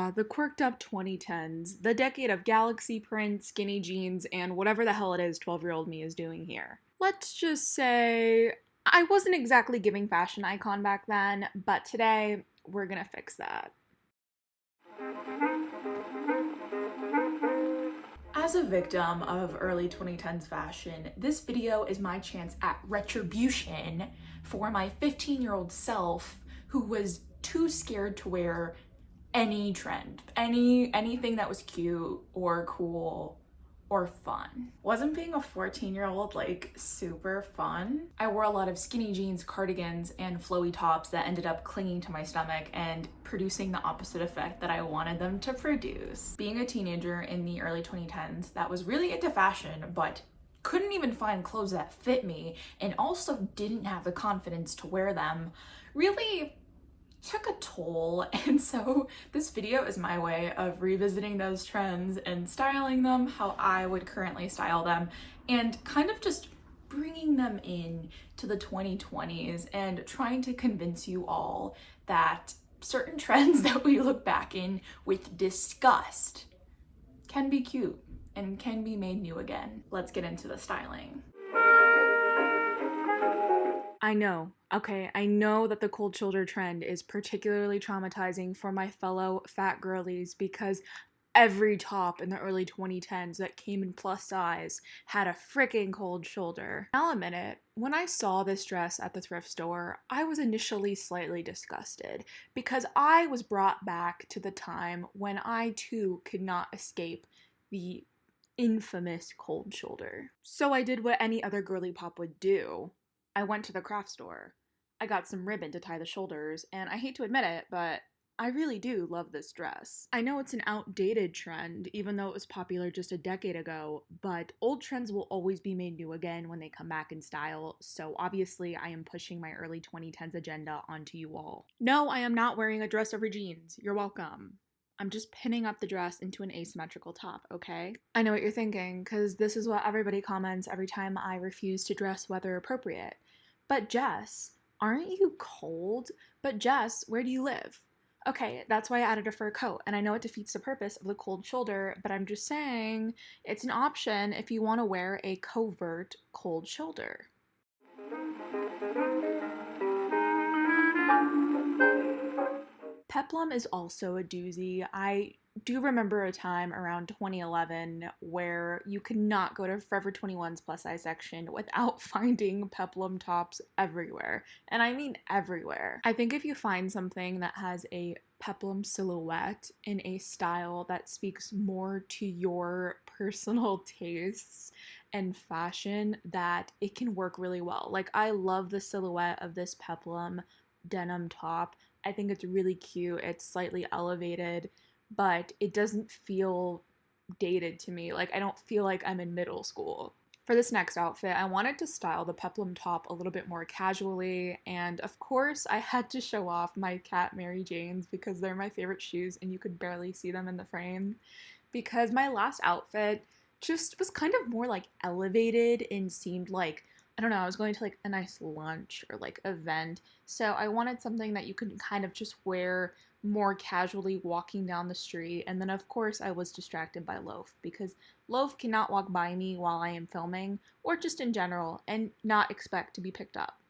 Yeah, the quirked up 2010s, the decade of galaxy print, skinny jeans, and whatever the hell it is 12-year-old me is doing here. Let's just say I wasn't exactly giving fashion icon back then, but today we're gonna fix that. As a victim of early 2010s fashion, this video is my chance at retribution for my 15-year-old self who was too scared to wear any trend, anything that was cute or cool or fun. Wasn't being a 14-year-old like super fun? I wore a lot of skinny jeans, cardigans, and flowy tops that ended up clinging to my stomach and producing the opposite effect that I wanted them to produce. Being a teenager in the early 2010s that was really into fashion but couldn't even find clothes that fit me and also didn't have the confidence to wear them really took a toll. And so this video is my way of revisiting those trends and styling them how I would currently style them and kind of just bringing them in to the 2020s and trying to convince you all that certain trends that we look back in with disgust can be cute and can be made new again. Let's get into the styling. I know. Okay, I know that the cold shoulder trend is particularly traumatizing for my fellow fat girlies because every top in the early 2010s that came in plus size had a freaking cold shoulder. I'll admit it, when I saw this dress at the thrift store, I was initially slightly disgusted because I was brought back to the time when I too could not escape the infamous cold shoulder. So I did what any other girly pop would do. I went to the craft store. I got some ribbon to tie the shoulders, and I hate to admit it, but I really do love this dress. I know it's an outdated trend, even though it was popular just a decade ago, but old trends will always be made new again when they come back in style, so obviously I am pushing my early 2010s agenda onto you all. No, I am not wearing a dress over jeans. You're welcome. I'm just pinning up the dress into an asymmetrical top, okay? I know what you're thinking, because this is what everybody comments every time I refuse to dress weather appropriate. But Jess, aren't you cold? But Jess, where do you live? Okay, that's why I added a fur coat, and I know it defeats the purpose of the cold shoulder, but I'm just saying it's an option if you want to wear a covert cold shoulder. Peplum is also a doozy. I do remember a time around 2011 where you could not go to Forever 21's plus size section without finding peplum tops everywhere. And I mean everywhere. I think if you find something that has a peplum silhouette in a style that speaks more to your personal tastes and fashion, that it can work really well. Like, I love the silhouette of this peplum denim top. I think it's really cute. It's slightly elevated, but it doesn't feel dated to me. Like, I don't feel like I'm in middle school. For this next outfit, I wanted to style the peplum top a little bit more casually, and of course, I had to show off my cat Mary Janes because they're my favorite shoes and you could barely see them in the frame. Because my last outfit just was kind of more like elevated and seemed like, I don't know, I was going to like a nice lunch or like event. So I wanted something that you could kind of just wear more casually walking down the street. And then of course I was distracted by Loaf because Loaf cannot walk by me while I am filming or just in general and not expect to be picked up.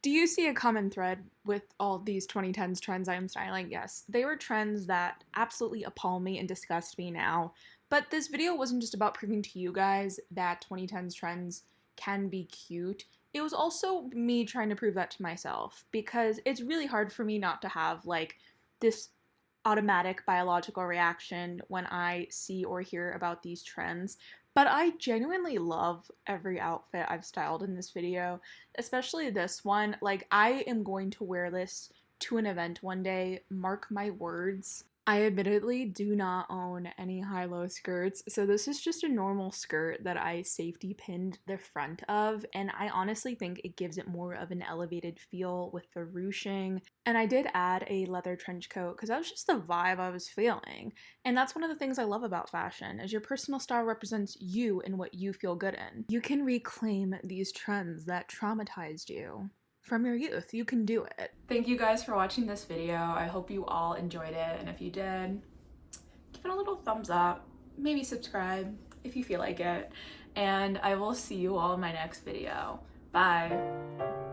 Do you see a common thread with all these 2010s trends I am styling? Yes, they were trends that absolutely appall me and disgust me now. But this video wasn't just about proving to you guys that 2010s trends can be cute. It was also me trying to prove that to myself because it's really hard for me not to have like this automatic biological reaction when I see or hear about these trends. But I genuinely love every outfit I've styled in this video, especially this one. Like, I am going to wear this to an event one day, mark my words. I admittedly do not own any high-low skirts, so this is just a normal skirt that I safety pinned the front of, and I honestly think it gives it more of an elevated feel with the ruching. And I did add a leather trench coat because that was just the vibe I was feeling. And that's one of the things I love about fashion, is your personal style represents you and what you feel good in. You can reclaim these trends that traumatized you. from your youth. You can do it. Thank you guys for watching this video. I hope you all enjoyed it, and if you did, give it a little thumbs up, maybe subscribe if you feel like it, and I will see you all in my next video. Bye.